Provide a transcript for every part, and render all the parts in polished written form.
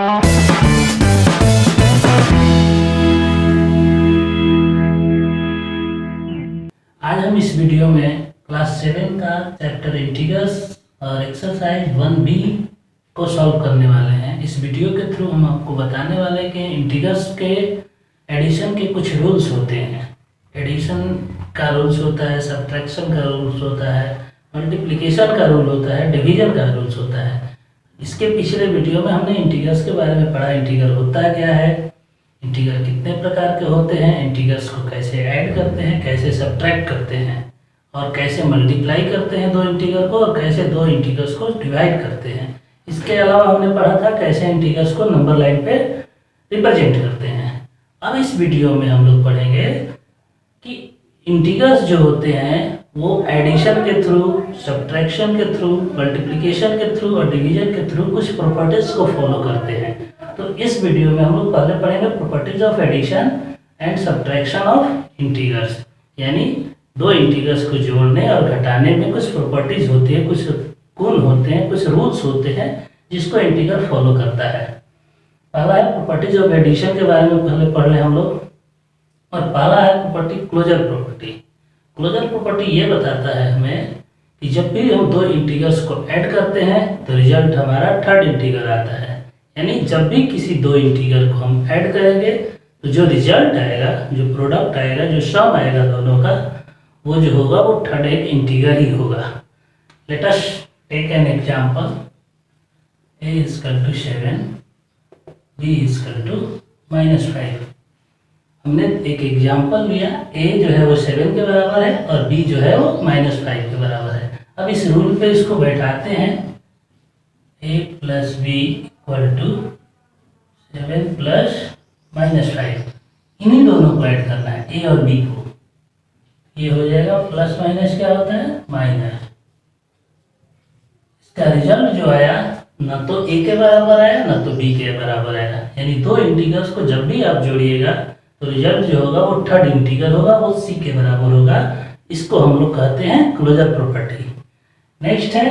आज हम इस वीडियो में क्लास 7 का चैप्टर इंटीग्रल्स और एक्सरसाइज 1B को सॉल्व करने वाले हैं। इस वीडियो के थ्रू हम आपको बताने वाले हैं कि इंटीग्रल्स के एडिशन के कुछ रूल्स होते हैं। एडिशन का रूल्स होता है, सब्ट्रैक्शन का रूल्स होता है, मल्टीप्लिकेशन का रूल होता है, डिवीजन का रूल्स होता है। इसके पिछले वीडियो में हमने इंटीग्रल्स के बारे में पढ़ा। इंटीग्रल होता क्या है, इंटीग्रल कितने प्रकार के होते हैं, इंटीग्रल्स को कैसे ऐड करते हैं, कैसे सब्ट्रैक्ट करते हैं और कैसे मल्टीप्लाई करते हैं दो इंटीग्रल को, और कैसे दो इंटीग्रल्स को डिवाइड करते हैं। इसके अलावा हमने पढ़ा था कैसे इंटीग्रल्स को नंबर लाइन पे रिप्रेजेंट करते हैं। अब इस वीडियो में हम लोग पढ़ेंगे कि इंटीग्रल्स जो होते हैं वो एडिशन के थ्रू, सब्ट्रैक्शन के थ्रू, मल्टीप्लिकेशन के थ्रू और डिवीजन के थ्रू कुछ प्रॉपर्टीज को फॉलो करते हैं। तो इस वीडियो में हम लोग पहले पढ़ेंगे properties of addition and subtraction of integrals, यानी दो इंटीग्रल्स को जोड़ने और घटाने में कुछ प्रॉपर्टीज होती है, कुछ गुण होते हैं, कुछ रूल्स होते हैं जिसको इंटीग्रल फॉलो करता है। पहला है प्रॉपर्टीज ऑफ एडिशन के बारे में पहले पढ़ लें हम लोग, और पहला है property closure property. Closure property ये बताता है हमें कि जब भी हम दो इंटीग्रल्स को ऐड करते हैं तो रिजल्ट हमारा थर्ड इंटीग्रल आता है। यानी जब भी किसी दो इंटीग्रल को हम ऐड करेंगे तो जो रिजल्ट आएगा, जो प्रोडक्ट आएगा, जो सम आएगा दोनों का, वो जो होगा वो थर्ड एक इंटीग्रल ही होगा। Let us take an example. a = 7, b = -5। हमने एक एग्जांपल लिया, a जो है वो 7 के बराबर है और b जो है वो -5 के बराबर है। अब इस रूल पे इसको बैठाते हैं, a + b = 7 + -5। इन्हीं दोनों को ऐड करना है, a और b को। ये हो जाएगा प्लस माइनस क्या होता है, माइनस। इसका रिजल्ट जो आया ना तो a के बराबर आया ना तो b के बराबर आया। यानी दो इंटीग्रल्स को जब भी आप जोड़िएगा तो रिजल्ट जो होगा वो थर्ड इंटीग्रल होगा, वो c के बराबर होगा। इसको हम लोग कहते हैं क्लोजर प्रॉपर्टी। नेक्स्ट है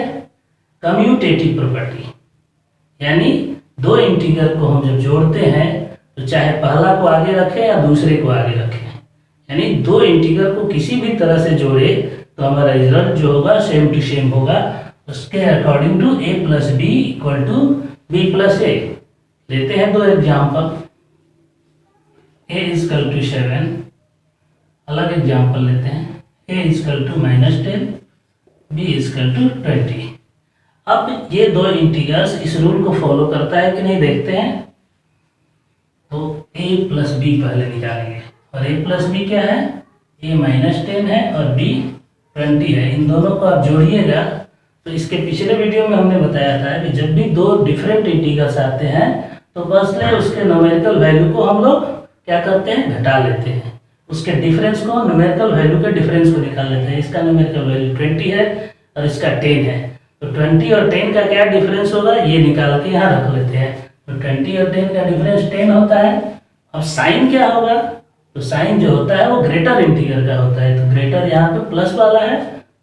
कम्यूटेटिव प्रॉपर्टी, यानी दो इंटीग्रल को हम जब जोड़ते हैं तो चाहे पहला को आगे रखें या दूसरे को आगे रखें, यानी दो इंटीग्रल को किसी भी तरह से जोड़े तो हमारा रिजल्ट जो होगा सेम टू सेम होगा। उसके according to a + b = b + a। लेते हैं दो एग्जाम्पल। a = 7, अलग एग्जाम्पल लेते हैं। a = -10, b = 20। अब ये दो इंटीग्रल्स इस रूल को फॉलो करता है कि नहीं देखते हैं। तो a + b पहले निकालेंगे, और a + b क्या है, a -10 है और b 20 है। इन दोनों को आप जोड़िएगा तो इसके पिछले वीडियो में हमने बताया था कि जब भी दो डिफरेंट इंटीग्रल्स आते हैं तो बस उसके न्यूमेरिकल वैल्यू को हम लोग क्या करते हैं, घटा लेते हैं। उसके डिफरेंस को, न्यूमेरिकल वैल्यू के डिफरेंस को निकाल लेते हैं। इसका न्यूमेरिकल वैल्यू 20 है और इसका 10 है, तो 20 और 10 का क्या डिफरेंस होगा ये निकाल के यहाँ रख लेते हैं। तो 20 और 10 का डिफरेंस 10 होता है। अब साइन क्या होगा, तो साइन जो होता है वो ग्रेटर इंटीग्रल का होता है, तो ग्रेटर यहाँ पे प्लस वाला है,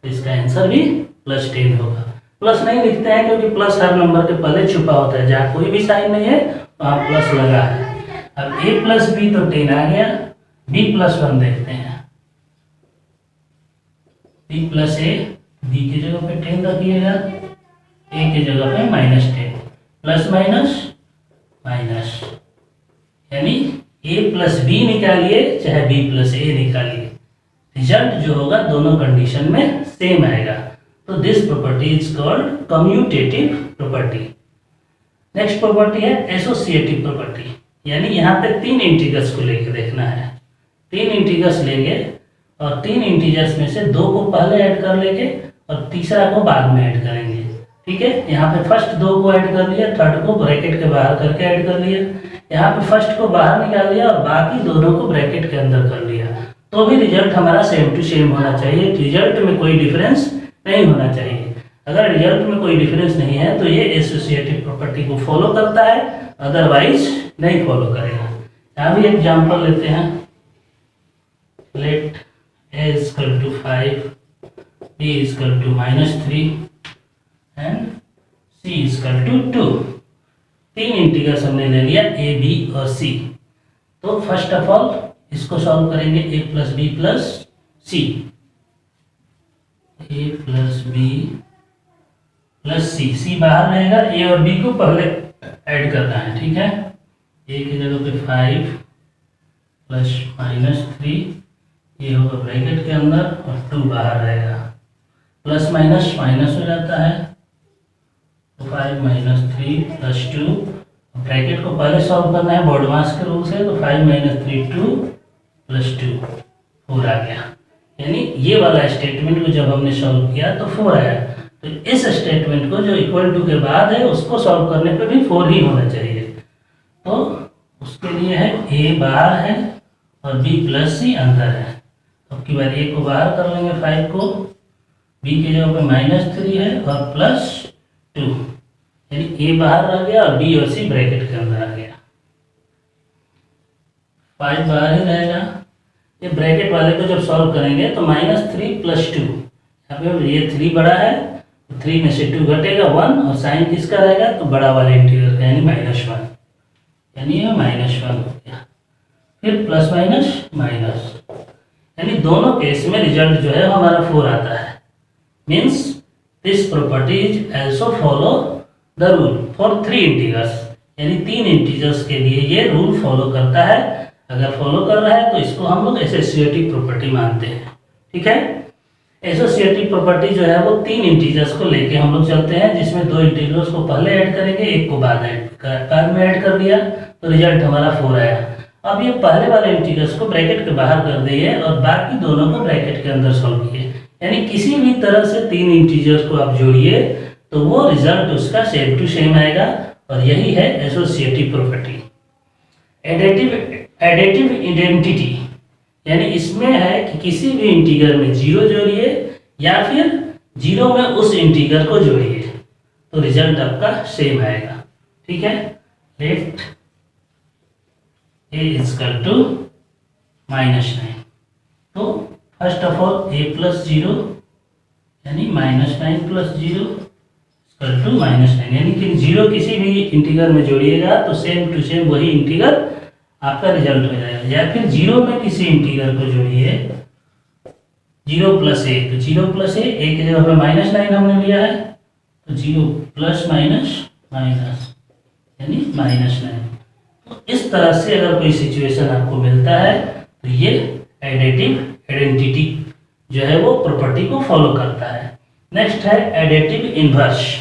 तो इसका आंसर भी +10 होगा। प्लस नहीं लिखते हैं क्योंकि प्लस हर नंबर के पहले छुपा होता है, जहाँ कोई भी साइन नहीं है वहाँ प्लस लगा है। अब a + b तो 10 आ गया, b + 1 देखते हैं। b + a, b की जगह पे 10 रखिएगा, a की जगह पे -10, प्लस माइनस माइनस, यानी a + b निकालिए चाहे b + a निकालिए, रिजल्ट जो होगा दोनों कंडीशन में सेम आएगा। तो this property is called commutative property. Next property है एसोसिएटिव प्रॉपर्टी, यानी यहाँ पे तीन इंटीग्रल्स को लेके देखना है। तीन इंटीग्रल्स लेंगे और तीन इंटीग्रल्स में से दो को पहले ऐड कर लेंगे और तीसरा को बाद में ऐड करेंगे। ठीक है, यहाँ पे फर्स्ट दो को ऐड कर लिया, थर्ड को ब्रैकेट के बाहर करके ऐड कर लिया। यहाँ पे फर्स्ट को बाहर निकाल लिया और बाकी दोनों को ब्रैकेट के अंदर कर लिया, तो भी रिजल्ट हमारा सेम टू सेम होना चाहिए। रिजल्ट में कोई डिफरेंस नहीं होना चाहिए। अगर रिजल्ट में कोई डिफरेंस नहीं है तो ये एसोसिएटिव प्रॉपर्टी को फॉलो करता है, अदरवाइज नहीं फॉलो करेगा। यहाँ भी एग्जांपल लेते हैं। Let a = 5, b = -3 and c = 2। तीन इंटीग्रल्स हमने ले लिया ए, बी और सी। तो फर्स्ट ऑफ ऑल इसको सॉल्व करेंगे ए प्लस बी प्लस सी, ए प्लस बी प्लस सी, सी बाहर रहेगा, ए और बी को पहले ऐड करना है, ठीक है। ए की जगह पे 5 प्लस माइनस 3, ये होगा ब्रैकेट के अंदर और 2 बाहर रहेगा, प्लस माइनस माइनस हो जाता है, तो 5 माइनस 3 प्लस 2, ब्रैकेट को पहले सॉल्व करना है बॉडमास के रूल से, तो 5 माइनस 3 2 प्लस 2 4 आ गया। यानी ये वाला स्टेटमेंट को जब हमने सॉल्व किया तो 4 आया। तो इस स्टेटमेंट को जो इक्वल टू के बाद है उसको सॉल्व करने पे भी 4 ही होना चाहिए। तो उसके लिए है ए बाहर है और बी प्लस सी अंदर है। अब की बार ए को बाहर कर लेंगे 5 को, बी की जगह पे माइनस 3 है और प्लस 2, यानी ए बाहर रह गया और बी और सी ब्रैकेट के अंदर आ गया। 5 बाहर ही रहेगा। ये ब्रैकेट वाले को जब सॉल्व करेंगे तो -3 प्लस 2, यहाँ पे ये 3 बड़ा है तो 3 में से 2 घटेगा 1 और साइन किसका रहेगा, तो बड़ा वाले इंटीग्रल का, यानी -1, यानी ये -1 हो गया। फिर प्लस माइनस माइनस, यानी दोनों केस में रिजल्ट जो है हमारा 4 आता है। Means this property is also follow the rule for 3 integers, यानी 3 इंटीजर्स के लिए ये रूल फॉलो करता है। अगर फॉलो कर रहा है तो इसको हम लोग एसोसिएटिव प्रॉपर्टी मानते हैं, ठीक है। एसोसिएटिव प्रॉपर्टी जो है वो 3 इंटीजर्स को लेके हम लोग चलते हैं, जिसमें 2 इंटीजर्स को पहले ऐड करेंगे, एक को बाद में ऐड कर दिया तो रिजल्ट हमारा 4 आया। अब ये पहले वाले इंटीजर्स को ब्रैकेट के बाहर कर दिए और बाकी दोनों को ब्रैकेट के अंदर सॉल्व किए, यानी किसी भी तरह से 3 इंटीजर्स को आप जोड़िए तो वो रिजल्ट उसका सेम टू सेम आएगा, और यही है एसोसिएटिव प्रॉपर्टी। एडिटिव आइडेंटिटी, यानी इसमें है कि किसी भी इंटीजर में 0 जोड़िए या फिर 0 में उस इंटीजर को जोड़िए तो रिजल्ट आपका सेम आएगा, ठीक है। लेट a इक्वल टू -9, तो first of all a plus 0 यानी -9 प्लस 0 इक्वल टू -9, यानी कि 0 किसी भी इंटीजर में जोड़िएगा तो सेम टू सेम वही इंटीजर आपका रिजल्ट हो जाएगा। या फिर 0 में किसी इंटीजर को जोड़िए, 0 प्लस a, तो 0 प्लस a, a की जगह पे -9 हमने लिया है तो 0 प्लस माइनस माइनस यानी -9। तो इस तरह से अगर कोई सिचुएशन आपको मिलता है तो ये एडिटिव आइडेंटिटी जो है वो प्रॉपर्टी को फॉलो करता है। नेक्स्ट है एडिटिव इनवर्स।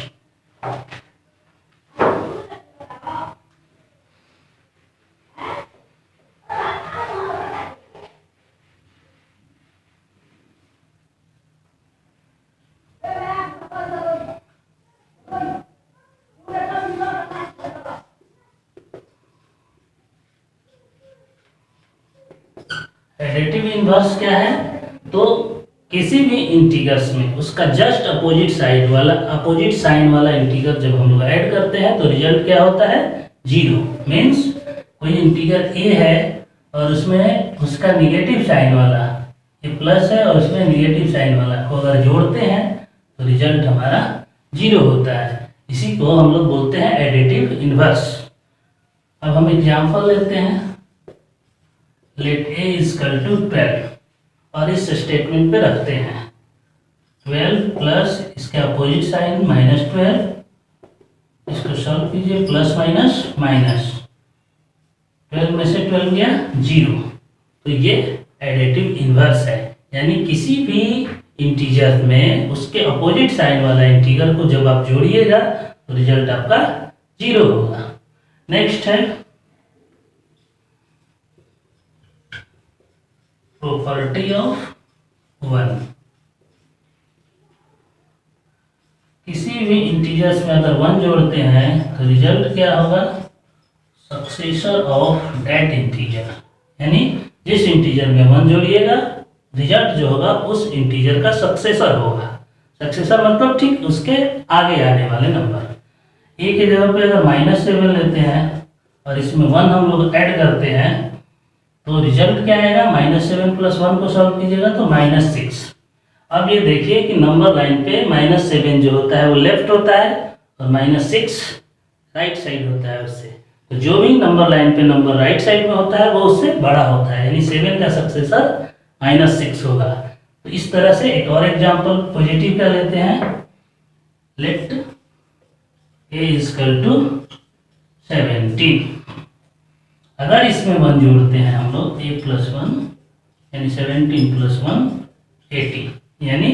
एडिटिव इनवर्स क्या है, तो किसी भी इंटीजर्स में उसका जस्ट अपोजिट साइन वाला इंटीजर जब हम लोग ऐड करते हैं तो रिजल्ट क्या होता है, 0। मीन्स कोई इंटीजर a है और उसमें उसका निगेटिव साइन वाला, ये प्लस है और उसमें निगेटिव साइन वाला को अगर जोड़ते हैं तो रिजल्ट हमारा 0 होता है। इसी को हम लोग बोलते हैं एडिटिव इनवर्स। अब हम एग्जाम्पल लेते हैं, लेट a इक्वल टू 12 और इस स्टेटमेंट पे रखते हैं 12 प्लस इसके अपोजिट साइन -12, इसको सॉल्व कीजिए, प्लस माइनस माइनस, 12 में से 12 गया 0, तो ये एडिटिव इनवर्स है। यानी किसी भी इंटीजर में उसके अपोजिट साइन वाला इंटीजर को जब आप जोड़िएगा तो रिजल्ट आपका 0 होगा। नेक्स्ट है प्रॉपर्टी ऑफ 1। किसी भी इंटीजर्स में अगर 1 जोड़ते हैं तो रिजल्ट क्या होगा, सक्सेसर ऑफ दैट इंटीजर, यानी जिस इंटीजर में 1 जोड़िएगा रिजल्ट जो होगा उस इंटीजर का सक्सेसर होगा। सक्सेसर मतलब ठीक उसके आगे आने वाले नंबर। a की जगह पे अगर -7 लेते हैं और इसमें 1 हम लोग ऐड करते हैं तो रिजल्ट क्या आएगा, -7 प्लस 1 को सॉल्व कीजिएगा तो -6। अब ये देखिए कि नंबर लाइन पे -7 जो होता है वो लेफ्ट होता है और -6 राइट साइड होता है उससे। तो जो भी नंबर लाइन पे नंबर राइट साइड में होता है वो उससे बड़ा होता है, यानी 7 का सक्सेसर -6 होगा। तो इस तरह से एक और एग्जांपल पॉजिटिव का लेते हैं। Let a equal to 17। अगर इसमें 1 जोड़ते हैं हम लोग a + 1 यानी 17 + 1 18, यानी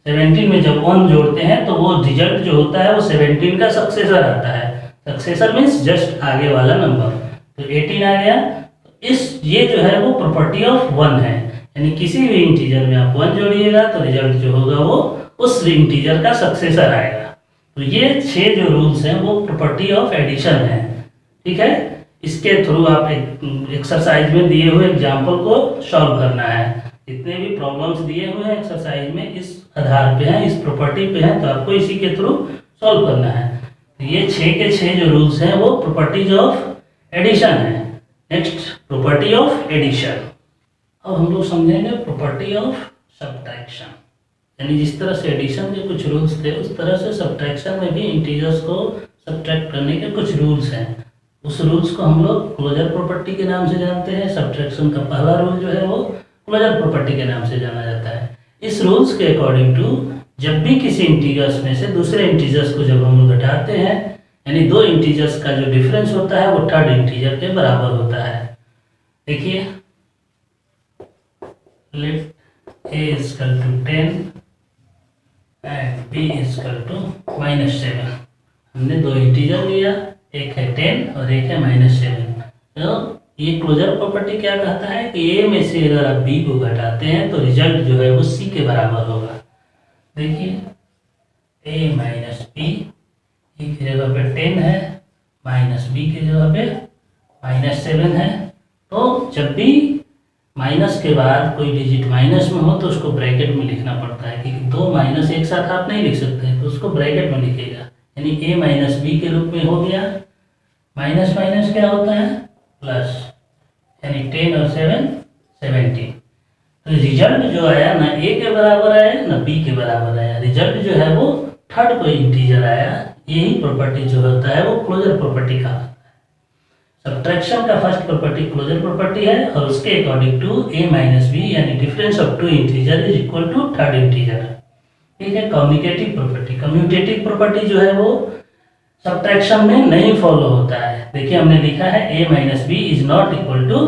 17 में जब 1 जोड़ते हैं तो वो रिजल्ट जो होता है वो 17 का सक्सेसर आता है। सक्सेसर मीन्स जस्ट आगे वाला नंबर। तो 18 आ गया। इस ये जो है वो प्रॉपर्टी ऑफ 1 है, यानी किसी भी इंटीजर में आप 1 जोड़िएगा तो रिजल्ट जो होगा वो उस इंटीजर का सक्सेसर आएगा। तो ये 6 जो रूल्स हैं वो प्रॉपर्टी ऑफ एडिशन है। ठीक है, इसके थ्रू आप एक एक्सरसाइज में दिए हुए एग्जाम्पल को सॉल्व करना है। जितने भी प्रॉब्लम्स दिए हुए हैं एक्सरसाइज में इस आधार पे हैं, इस प्रॉपर्टी पे हैं, तो आपको इसी के थ्रू सॉल्व करना है। तो ये 6 के 6 जो रूल्स हैं वो प्रॉपर्टीज ऑफ एडिशन है। Next, property of addition. अब हम लोग समझेंगे प्रॉपर्टी ऑफ सब्ट्रैक्शन, यानी जिस तरह से एडिशन के कुछ रूल्स थे उस तरह से सब्ट्रैक्शन में भी इंटीजर्स को सब्ट्रैक्ट करने के कुछ रूल्स हैं। उस रूल्स को हम लोग क्लोजर प्रॉपर्टी के नाम से जानते हैं। सब्ट्रैक्शन का पहला रूल जो है वो क्लोजर प्रॉपर्टी के नाम से जाना जाता है। इस रूल्स के अकॉर्डिंग टू जब भी किसी इंटीजर्स में से दूसरे इंटीजर्स को जब हम लोग घटाते हैं, यानी दो इंटीजर्स का जो डिफरेंस होता है वो थर्ड इंटीजर के बराबर होता है। देखिए, let a equal to 10 and b equal to -7। हमने दो इंटीजर लिया, एक है 10 और एक है -7। तो ये क्लोजर प्रॉपर्टी क्या कहता है कि a में से अगर आप b को घटाते हैं तो रिजल्ट जो है वो c के बराबर होगा। देखिए, a माइनस b की जगह पे 10 है, माइनस b की जगह पे -7 है। तो जब भी माइनस के बाद कोई डिजिट माइनस में हो तो उसको ब्रैकेट में लिखना पड़ता है, क्योंकि दो माइनस एक साथ आप नहीं लिख सकते, तो उसको ब्रैकेट में लिखेगा। यानी a माइनस b के रूप में हो गया। माइनस माइनस क्या होता है? प्लस, यानी 10 और 7 17। तो रिजल्ट जो आया ना a के बराबर आया ना b के बराबर आया, रिजल्ट जो है वो थर्ड कोई इंटीजर आया। यही प्रॉपर्टी जो होता है वो क्लोजर प्रॉपर्टी का। सब्ट्रैक्शन का फर्स्ट प्रॉपर्टी क्लोजर प्रॉपर्टी है और उसके according to a minus b यानी difference of two integer is equal to third integer. ठीक है, कम्युनिकेटिव प्रॉपर्टी। कम्यूटेटिव प्रॉपर्टी जो है वो सब्ट्रैक्शन में नहीं फॉलो होता है। देखिए, हमने लिखा है a minus B is not equal to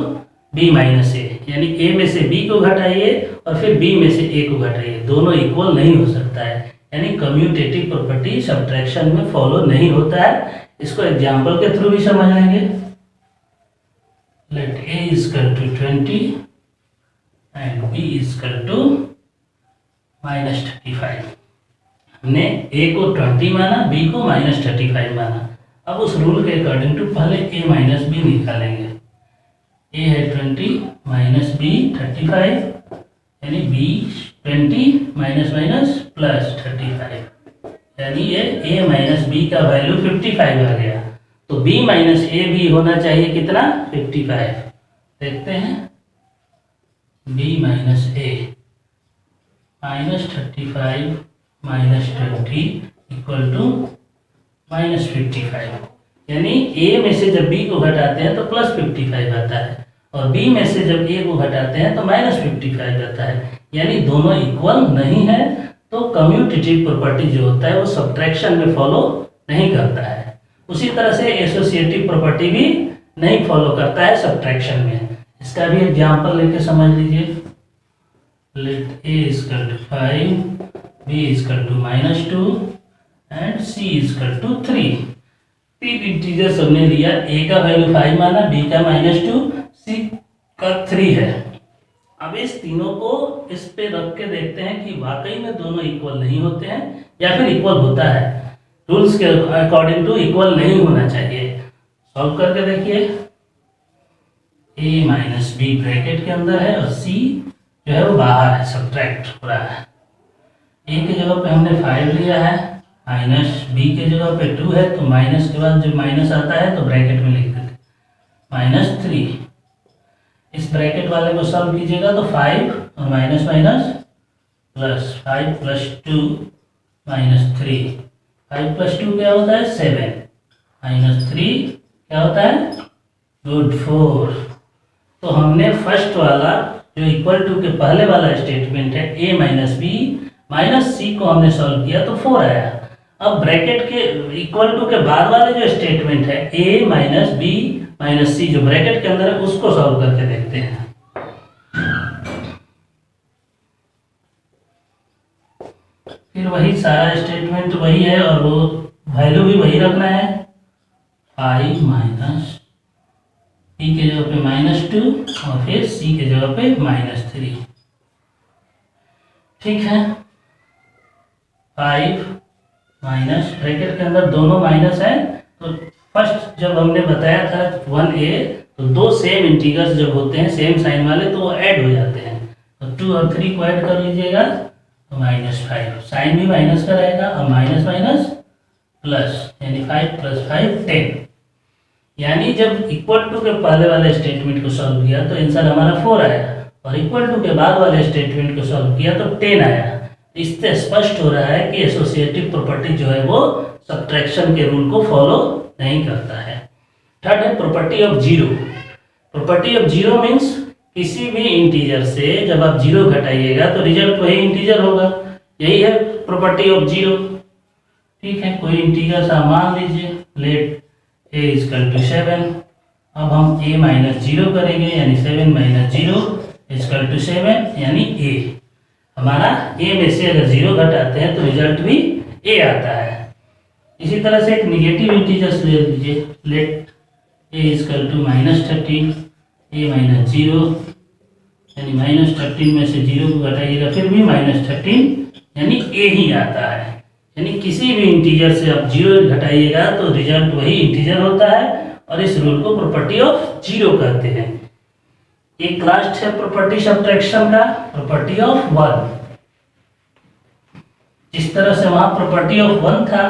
b minus A, यानी a में से b को घटाइए और फिर b में से a को घटाइए, दोनों इक्वल नहीं हो सकता है। यानी कम्यूटेटिव प्रॉपर्टी सब्ट्रैक्शन में फॉलो नहीं होता है। इसको एग्जाम्पल के थ्रू भी समझ लेंगे। Let a equal to 20 and b equal to -35। हमने a को 20 माना, b को -35 माना। अब उस रूल के अकॉर्डिंग टू पहले a माइनस बी निकालेंगे। a है 20 माइनस b 35, यानी b 20 माइनस माइनस प्लस 35, यानी ये a माइनस बी का वैल्यू 55 आ गया। तो b माइनस ए भी होना चाहिए कितना? 55। देखते हैं, b minus a -35 -20 equal to -55, यानी a में से जब b को घटाते हैं तो +55 आता है और b में से जब a को घटाते हैं तो -55 आता है, यानी दोनों इक्वल नहीं है। तो कम्यूटेटिव प्रॉपर्टी जो होता है वो सब्ट्रैक्शन में फॉलो नहीं करता है। उसी तरह से एसोसिएटिव प्रॉपर्टी भी नहीं फॉलो करता है सब्ट्रैक्शन में। इसका भी एग्जांपल लेके समझ लीजिए। Let a equal to 5, b equal to -2 and c equal to 3। तीन इंटीजर्स हमने लिया, a का वैल्यू 5 माना, b का -2, c का 3 है। अब इस तीनों को इस पे रख के देखते हैं कि वाकई में दोनों इक्वल नहीं होते हैं या फिर इक्वल होता है। रूल्स के अकॉर्डिंग टू इक्वल नहीं होना चाहिए। सॉल्व करके देखिए, a माइनस बी ब्रैकेट के अंदर है और c जो है वो बाहर है, सब्ट्रैक्ट हो रहा है। a की जगह पे हमने 5 लिया है, माइनस b की जगह पे 2 है, तो माइनस के बाद जब माइनस आता है तो ब्रैकेट में लिख देते -3। इस ब्रैकेट वाले को सॉल्व कीजिएगा तो 5 और माइनस माइनस प्लस 5 + 2 -3। 5 + 2 क्या होता है? 7। -3 क्या होता है, गुड 4। तो हमने फर्स्ट वाला जो इक्वल टू के पहले वाला स्टेटमेंट है a माइनस बी माइनस सी को हमने सॉल्व किया तो 4 आया। अब ब्रैकेट के इक्वल टू के बाद वाले जो स्टेटमेंट है a माइनस बी माइनस सी जो ब्रैकेट के अंदर है उसको सॉल्व करके देखते हैं। फिर वही सारा स्टेटमेंट वही है और वो वैल्यू भी वही रखना है, 5 माइनस b के जगह पे -2 और फिर c के जगह पे -3। ठीक है, 5 माइनस ब्रैकेट के अंदर दोनों माइनस है। तो फर्स्ट जब हमने बताया था 1a तो दो सेम इंटीजर्स जब होते हैं सेम साइन वाले तो वो ऐड हो जाते हैं। तो 2 और 3 को ऐड कर लीजिएगा तो -5, साइन भी माइनस का रहेगा और माइनस माइनस प्लस, यानी 5 + 5 10। यानी जब इक्वल टू के पहले वाले स्टेटमेंट को सॉल्व किया तो आंसर हमारा 4 आया और इक्वल टू के बाद वाले स्टेटमेंट को सॉल्व किया तो 10 आया। इससे स्पष्ट हो रहा है कि एसोसिएटिव प्रॉपर्टी जो है वो सब्ट्रैक्शन के रूल को फॉलो नहीं करता है। थर्ड है property of zero. Property of zero means किसी भी इंटीजर से जब आप जीरो घटाइएगा तो रिजल्ट वही इंटीजर होगा, यही है प्रॉपर्टी ऑफ जीरो। ठीक है, कोई इंटीजर सा मान लीजिए, लेट a = 7। अब हम a - 0 करेंगे यानी 7 - 0 = 7 यानी a। हमारा a में से अगर 0 घटाते हैं तो रिजल्ट भी a आता है। इसी तरह से एक निगेटिव इंटीजर्स ले लीजिए, लेट a = -13, a - 0 यानी -13 में से 0 को घटाइएगा फिर भी -13 यानी a ही आता है। यानी किसी भी इंटीजर से आप 0 घटाइएगा तो रिजल्ट वही इंटीजर होता है और इस रूल को प्रॉपर्टी ऑफ जीरो कहते हैं। एक लास्ट है प्रॉपर्टी सब्ट्रैक्शन का, प्रॉपर्टी ऑफ 1। जिस तरह से वहां प्रॉपर्टी ऑफ 1 था,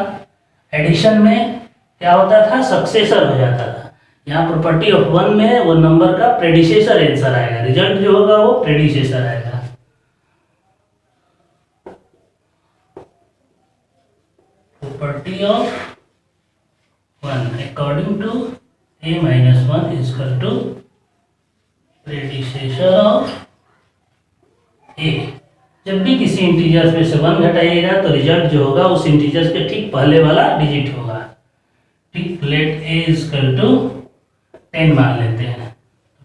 एडिशन में क्या होता था, सक्सेसर हो जाता था। यहाँ प्रॉपर्टी ऑफ 1 में वो नंबर का प्रेडिसेसर आंसर आएगा, रिजल्ट जो होगा वो प्रेडिसेसर आएगा। Property of 1 according to a - 1 = predecessor of a। जब भी किसी इंटीजर में से 1 घटाइएगा तो रिजल्ट जो होगा उस इंटीजर के ठीक पहले वाला डिजिट होगा। ठीक, लेट a = 10 मान लेते हैं।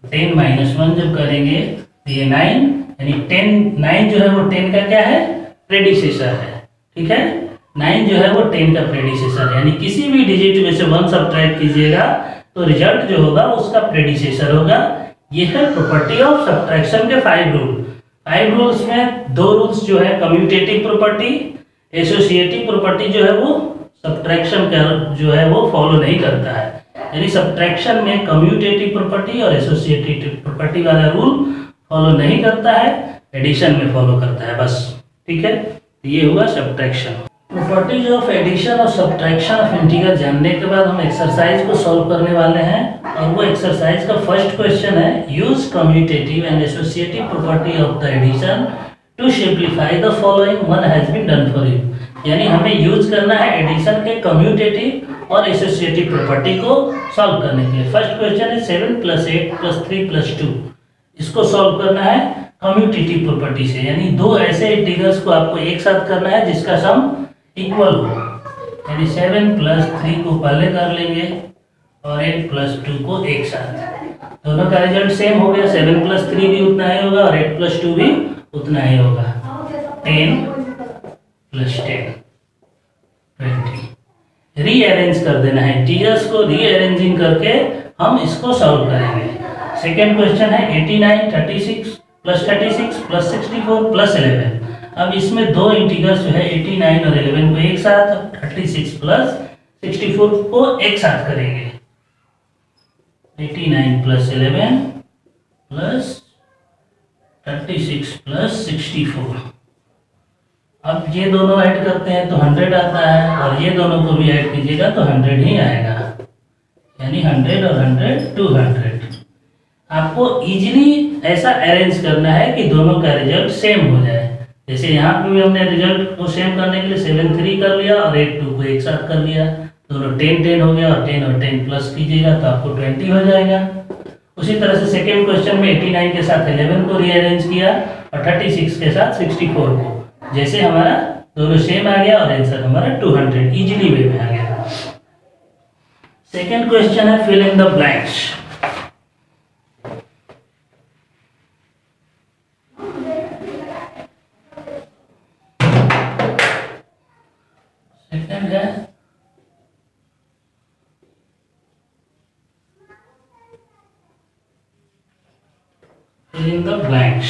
10 - 1 जब करेंगे तो ये 9 यानी 9 जो है वो 10 का क्या है, प्रेडिसेसर है। ठीक है, 9 जो है वो 10 का प्रेडिसेसर है, यानी किसी भी डिजिट में से 1 सब्ट्रैक्ट कीजिएगा तो रिजल्ट जो होगा उसका प्रेडिसेसर होगा। ये है प्रॉपर्टी ऑफ सब्ट्रैक्शन के 5 रूल। 5 रूल्स में 2 रूल्स जो है कम्यूटेटिव प्रॉपर्टी, एसोसिएटिव प्रॉपर्टी जो है वो सब्ट्रैक्शन का जो है वो फॉलो नहीं करता है। यानी सब्ट्रैक्शन में कम्यूटेटिव प्रॉपर्टी और एसोसिएटिव प्रॉपर्टी वाला रूल फॉलो नहीं करता है, एडिशन में फॉलो करता है बस। ठीक है, ये हुआ सब्ट्रैक्शन। प्रॉपर्टीज ऑफ एडिशन और सब्ट्रैक्शन ऑफ इंटीजर जानने के बाद हम एक्सरसाइज को सॉल्व करने वाले हैं और वो एक्सरसाइज का फर्स्ट क्वेश्चन है, use commutative and associative property of the addition to simplify the following, one has been done for you. यानी हमें यूज करना है एडिशन के कम्यूटेटिव और एसोसिएटिव प्रॉपर्टी को सॉल्व करने के लिए। फर्स्ट क्वेश्चन है 7 + 8 + 3 + 2। इसको सॉल्व करना है कम्यूटेटिव प्रॉपर्टी से, यानी दो ऐसे इंटीजर्स को आपको एक साथ करना है जिसका सम इक्वल हो। यानी 7 + 3 को पहले कर लेंगे और 8 + 2 को एक साथ। दोनों का रिजल्ट सेम हो गया, 7 + 3 भी उतना ही होगा और 8 + 2 भी उतना ही होगा। 10 + 10 20। रीअरेंज कर देना है इंटीजर्स को, रीअरेंजिंग करके हम इसको सॉल्व करेंगे। सेकेंड क्वेश्चन है 89 36 + 36 + 64 + 11। अब इसमें दो इंटीजर्स जो है 89 और 11 को एक साथ, 36 + 64 को एक साथ करेंगे। 89 + 11 + 36 + 64। अब ये दोनों ऐड करते हैं तो 100 आता है और ये दोनों को भी ऐड कीजिएगा तो 100 ही आएगा, यानी 100 और 100 200। आपको इजीली ऐसा अरेंज करना है कि दोनों का रिजल्ट सेम हो जाए। जैसे यहाँ पे भी हमने रिजल्ट को सेम करने के लिए 7 3 कर लिया और 8 2 को एक साथ कर लिया, दोनों 10 10 हो गया और 10 और 10 प्लस कीजिएगा तो आपको 20 हो जाएगा। उसी तरह से सेकेंड क्वेश्चन में 89 के साथ 11 को रीअरेंज किया और 36 के साथ 64 को, जैसे हमारा दोनों सेम आ गया और आंसर हमारा 200 इजीली वे में आ गया। सेकेंड क्वेश्चन है fill in the blanks. Second है fill in the blanks,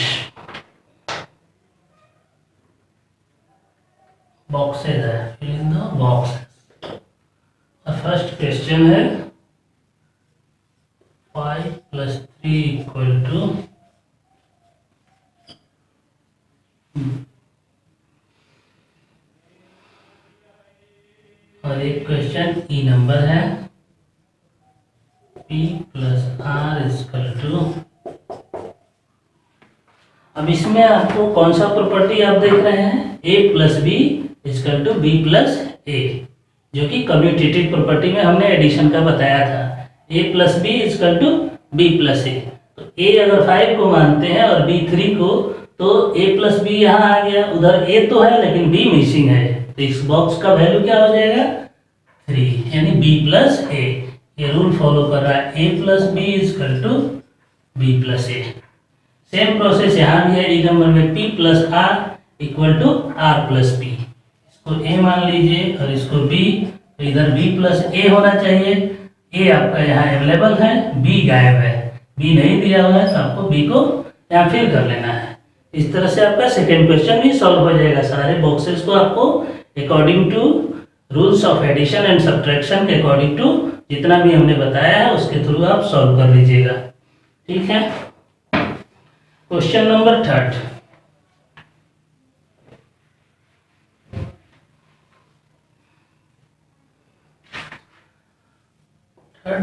boxes है, fill in the boxes। और फर्स्ट क्वेश्चन है 5 + 3 = और एक क्वेश्चन ई नंबर है P + R = अब इसमें आपको कौन सा प्रॉपर्टी आप देख रहे हैं, A + B = B + A, जो कि कम्यूटेटिव प्रॉपर्टी में हमने एडिशन का बताया था। A + B = B + A। तो A अगर 5 को मानते हैं और B 3 को, तो A + B यहाँ आ गया, उधर A तो है लेकिन B मिसिंग है, तो इस बॉक्स का वैल्यू क्या हो जाएगा 3, यानी B + A। ये रूल फॉलो कर रहा है, A + B = B + A। Same process यहाँ भी है, ई नंबर में P + R = R + P। इसको A मान लीजिए और इसको B, तो इधर B + A होना चाहिए। A आपका यहाँ अवेलेबल है, B गायब है, B नहीं दिया हुआ है, तो आपको B को यहाँ फिल कर लेना है। इस तरह से आपका सेकेंड क्वेश्चन भी सॉल्व हो जाएगा। सारे बॉक्सेस को आपको according to rules of addition and subtraction के अकॉर्डिंग टू जितना भी हमने बताया है उसके थ्रू आप सॉल्व कर लीजिएगा। ठीक है, क्वेश्चन नंबर 3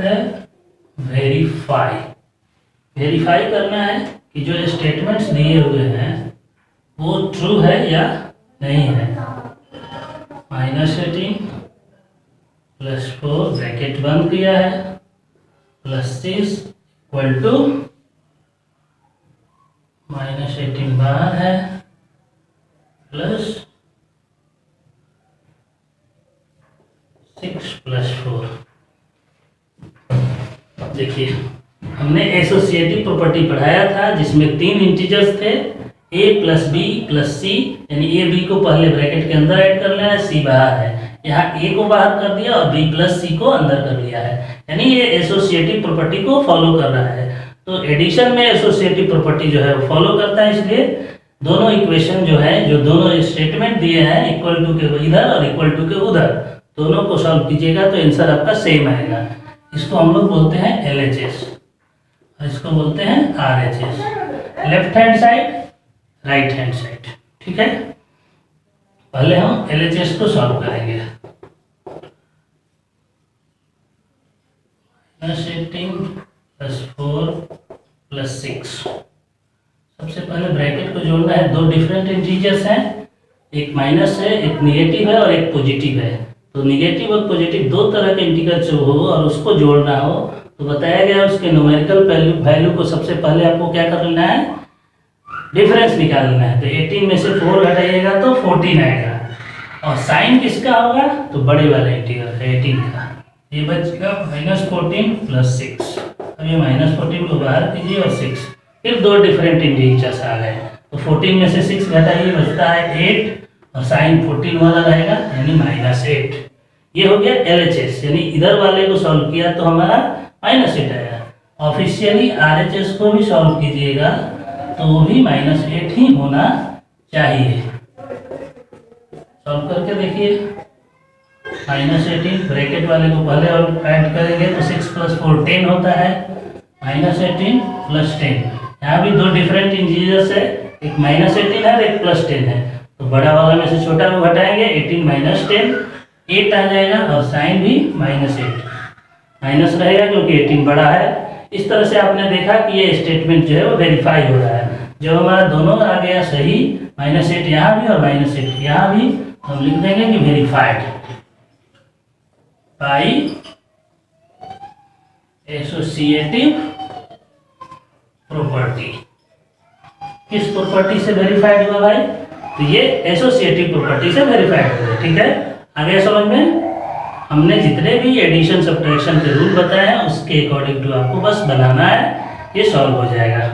है वेरीफाई। वेरीफाई करना है कि जो स्टेटमेंट्स दिए हुए हैं वो ट्रू है या नहीं है। -18 + 4 ब्रैकेट बंद किया है +6 = -18 बाहर है +6 + 4। देखिए हमने एसोसिएटिव प्रॉपर्टी पढ़ाया था जिसमें 3 इंटीजर्स थे, A + B + C, यानी A B को पहले ब्रैकेट के अंदर ऐड कर लेना है, C बाहर है। यहाँ A को बाहर कर दिया और B + C को अंदर कर लिया है, यानी ये एसोसिएटिव प्रॉपर्टी को फॉलो कर रहा है। तो एडिशन में एसोसिएटिव प्रॉपर्टी जो है वो फॉलो करता है, इसलिए दोनों इक्वेशन जो है, जो दोनों स्टेटमेंट दिए हैं इक्वल टू के इधर और इक्वल टू के उधर, दोनों को सॉल्व कीजिएगा तो आंसर आपका सेम आएगा। इसको हम लोग बोलते हैं LHS और इसको बोलते हैं RHS, left hand side right hand side. ठीक है, पहले हम LHS को सॉल्व करेंगे। -18 + 4 + 6। सबसे पहले ब्रैकेट को जोड़ना है, दो डिफरेंट इंटीजर्स हैं, एक माइनस है, एक निगेटिव है और एक पॉजिटिव है। तो निगेटिव और पॉजिटिव दो तरह के इंटीजर जो हो और उसको जोड़ना हो तो बताया गया उसके न्यूमेरिकल वैल्यू को सबसे पहले आपको क्या कर लेना है, डिफरेंस निकालना है। तो 18 में से 4 घटाइएगा तो 14 आएगा और साइन किसका होगा, तो बड़े वाले इंटीजर है 18 का, ये बचेगा -14 + 6। अब ये -14 को बाहर कीजिए और 6, फिर दो डिफरेंट इंटीजर्स आ गए, तो 14 में से 6 घटाइए बचता है 8 और साइन 14 वाला रहेगा यानी -8। ये हो गया LHS, यानी इधर वाले को सॉल्व किया तो हमारा -8 आया। ऑफिशियली RHS को भी सॉल्व कीजिएगा तो वो भी -8 ही होना चाहिए। सॉल्व करके देखिए, -18 ब्रैकेट वाले को पहले और ऐड करेंगे तो 6 + 4 10 होता है, -18 + 10। यहाँ भी दो डिफरेंट इंटीजर्स है, एक -18 है और एक +10 है, तो बड़ा वाला में से छोटा को घटाएंगे, 18 - 10 8 आ जाएगा और साइन भी -8 माइनस रहेगा क्योंकि 18 बड़ा है। इस तरह से आपने देखा कि ये स्टेटमेंट जो है वो वेरीफाई हो रहा है। जब हमारा दोनों आ गया सही, -8 यहाँ भी और -8 यहाँ भी, हम लिख देंगे कि वेरीफाइड। By associative property. किस प्रॉपर्टी से वेरीफाइड हुआ भाई? तो ये एसोसिएटिव प्रॉपर्टी से वेरीफाइड हुआ। ठीक है, आगे समझ में? हमने जितने भी एडिशन सब्ट्रैक्शन के रूल बताए हैं उसके अकॉर्डिंग टू आपको बस बनाना है, ये सॉल्व हो जाएगा।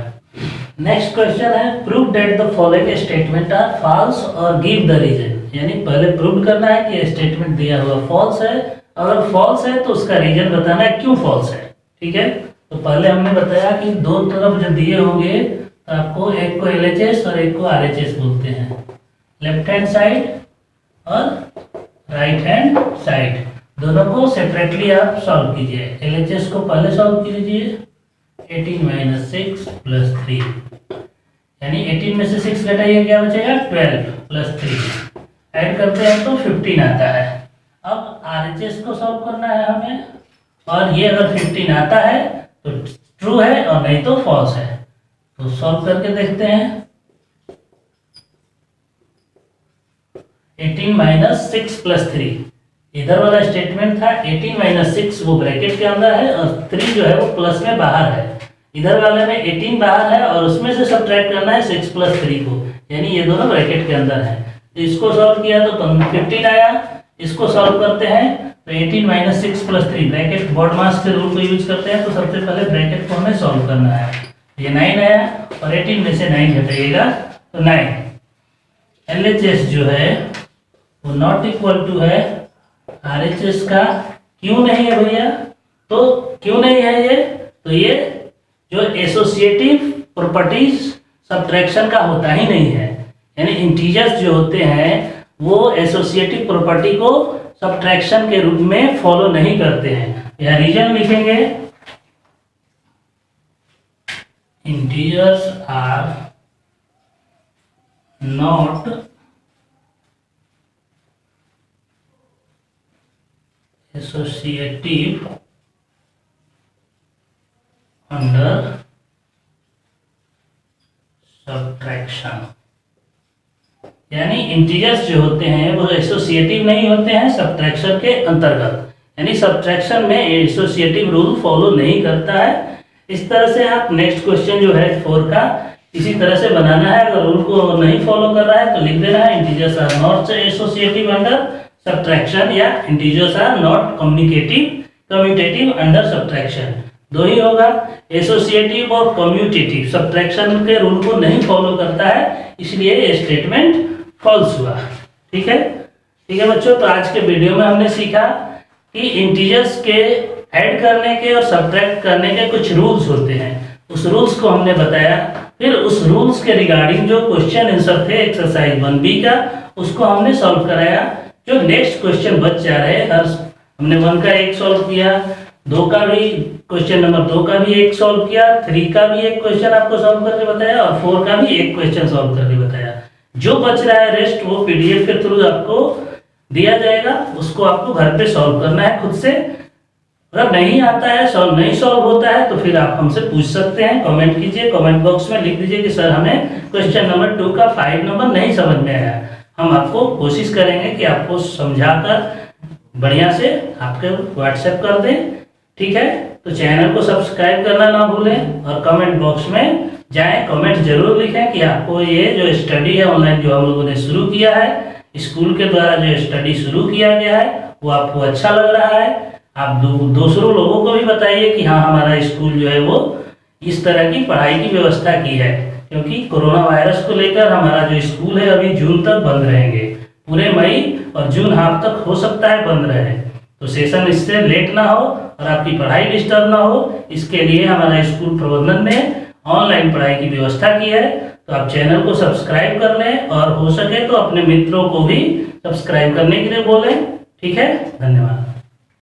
नेक्स्ट क्वेश्चन है prove that the following statement are false और गिव द रीजन। यानी पहले प्रूव करना है कि स्टेटमेंट दिया हुआ फॉल्स है, अगर फॉल्स है तो उसका रीजन बताना है क्यों फॉल्स है। ठीक है, तो पहले हमने बताया कि दो तरफ जब दिए होंगे तो आपको एक को LHS और एक को RHS बोलते हैं, लेफ्ट हैंड साइड और राइट हैंड साइड, दोनों को सेपरेटली आप सॉल्व कीजिए। LHS को पहले सॉल्व कीजिए, 18 - 6 + 3, यानी 18 में से 6 घटाइए क्या बचेगा? 12 + 3, ऐड करते हैं तो 15 आता है। अब RHS को सॉल्व करना है हमें, और ये अगर 15 आता है तो ट्रू है और नहीं तो फॉल्स है। तो सॉल्व करके देखते हैं। 18 - 6 + 3, इधर वाला स्टेटमेंट था 18 - 6 वो ब्रैकेट के अंदर है और 3 जो है वो प्लस में बाहर है। इधर वाले में 18 बाहर है और उसमें से सब्ट्रैक्ट करना है 6 + 3 को, यानी ये दोनों ब्रैकेट के अंदर है। तो इसको सॉल्व किया तो 15 आया। इसको सॉल्व करते हैं तो 18 - 6 + 3 ब्रैकेट बॉड मास के रूल को यूज करते हैं, तो सबसे पहले ब्रैकेट को हमें सॉल्व करना है। ये 9 आया और 18 में से 9 घटाइएगा तो 9। LHS जो है वो नॉट इक्वल टू है RHS का। क्यों नहीं है भैया? तो क्यों नहीं है ये? तो ये जो एसोसिएटिव प्रॉपर्टीज सब्ट्रैक्शन का होता ही नहीं है, यानी इंटीजर्स जो होते हैं वो एसोसिएटिव प्रॉपर्टी को सब्ट्रैक्शन के रूप में फॉलो नहीं करते हैं। यह रीजन लिखेंगे, integers are not associative under subtraction, यानी इंटीजर्स जो होते हैं वो एसोसिएटिव नहीं होते हैं सब्ट्रैक्शन के अंतर्गत, यानी सब्ट्रैक्शन में एसोसिएटिव रूल फॉलो नहीं करता है। इस तरह से आप नेक्स्ट क्वेश्चन जो है 4 का इसी तरह से बनाना है। अगर रूल को नहीं फॉलो कर रहा है तो लिख देना है integers are not associative under subtraction या integers are not commutative under subtraction, दो ही होगा। एसोसिएटिव और कम्यूटेटिव सब्ट्रैक्शन के रूल को नहीं फॉलो करता है, इसलिए ये स्टेटमेंट फॉल्स हुआ। ठीक है, ठीक है बच्चों, तो आज के वीडियो में हमने सीखा कि इंटीजर्स के ऐड करने के और सब्ट्रैक्ट करने के कुछ रूल्स होते हैं, उस रूल्स को हमने बताया। फिर उस रूल्स के रिगार्डिंग जो क्वेश्चन आंसर थे एक्सरसाइज 1B का उसको हमने सॉल्व कराया। जो नेक्स्ट क्वेश्चन बच जा रहे हैं, हमने 1 का एक सॉल्व किया, 2 का भी क्वेश्चन नंबर 2 का भी एक सॉल्व किया, 3 का भी एक क्वेश्चन आपको सॉल्व करके बताया और 4 का भी एक क्वेश्चन सॉल्व करके बताया। जो बच रहा है रेस्ट वो PDF के थ्रू आपको दिया जाएगा, उसको आपको घर पे सॉल्व करना है खुद से। अगर नहीं आता है, नहीं सॉल्व होता है तो फिर आप हमसे पूछ सकते हैं, कमेंट कीजिए, कमेंट बॉक्स में लिख दीजिए कि सर हमें क्वेश्चन नंबर 2 का 5 नंबर नहीं समझ में आया। हम आपको कोशिश करेंगे कि आपको समझाकर बढ़िया से आपके व्हाट्सएप कर दें। ठीक है, तो चैनल को सब्सक्राइब करना ना भूलें और कमेंट बॉक्स में जाएं, कमेंट जरूर लिखें कि आपको ये जो स्टडी है ऑनलाइन जो हम लोगों ने शुरू किया है, स्कूल के द्वारा जो स्टडी शुरू किया गया है वो आपको अच्छा लग रहा है। आप दूसरों लोगों को भी बताइए कि हाँ हमारा स्कूल जो है वो इस तरह की पढ़ाई की व्यवस्था की है, क्योंकि कोरोना वायरस को लेकर हमारा जो स्कूल है अभी जून तक बंद रहेंगे, पूरे मई और जून हाफ तक हो सकता है बंद रहे। तो सेशन इससे लेट ना हो और आपकी पढ़ाई डिस्टर्ब ना हो, इसके लिए हमारा स्कूल प्रबंधन ने ऑनलाइन पढ़ाई की व्यवस्था की है। तो आप चैनल को सब्सक्राइब कर लें और हो सके तो अपने मित्रों को भी सब्सक्राइब करने के लिए बोलें। ठीक है, धन्यवाद।